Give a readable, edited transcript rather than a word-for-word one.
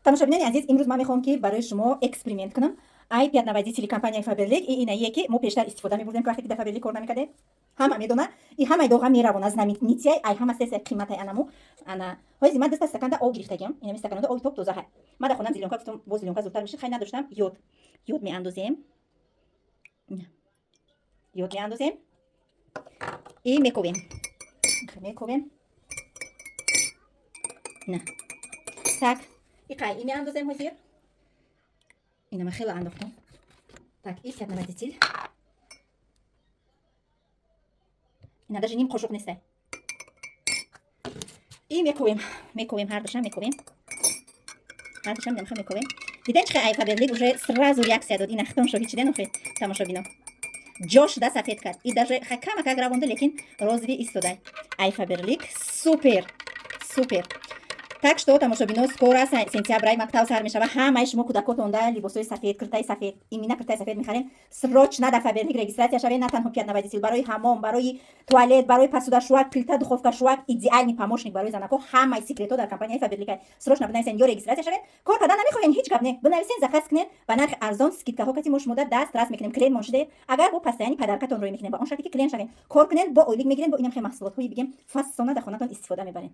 тамошобинони азиз, имрӯз ман мехоҳам ки барои шумо эксперимент кунам. Ай пиятнавази тили компанияи Faberlic и инае ки мо пештар истифода мебурдем ки вақте ки дар Faberlic кор намекардем. Ҳама медона и ҳамаи доға меравона знаменитияй ай ҳама сеса қиматай анаму ана ҳози ман даста стаканда об гирифтагиам. Инами стаканада оби тоб тоза ҳай. Ман дар хонам зеленка гуфтам боз зеленка зудтар мешид, хай надоштам. Йод меандозем. Йод меандозем и мековем. На так и қай и меандозем ҳозир. Инама хела андохтам. Так и пиятнавази тил. Ина даже ним қошуқ нестай. И мековем ҳардушам мековем. Ҳардушам демха мековем. Виден чихе ай Faberlic уже сразу реаксия дод. Ина хтон шоҳид шиден охир тамошобино. Ҷош да сафед кард. И даже камак равонда, лекин розви истодай. Ай Faberlic супер. Так что тамошобино скоро сентябрай мактав сар мешава. Ҳамаи шумо кӯдакотонда либосои сафед, куртаи сафед, имина куртаи сафед мехарен. Срочно дар Faberlic регистратсия шавед. На танҳо пиятнавази тил, барои ҳамом, барои туалет, барои посудашӯак, плита, духовкашӯак, идеальный помощник барои занако. Ҳамаи секретҳо дар компанияи Faberlic ай. Срочно бинависен ё регистратсия шавед. Кор кардан намехоҳен, ҳеҷ гап не. Бинависен, заказ кунед ба нархи арзон, скидкаҳо кати мо шумода дастрас мекунем. Клиент шудед. Агар бо постоянни падаркатон рӯй мекунем ба он шарти ки клиент шавен. Кор кунед, бо ойлик мегирен, бо инам хе маҳсулотҳои бигем фасона дар хонатон истифода мебарен.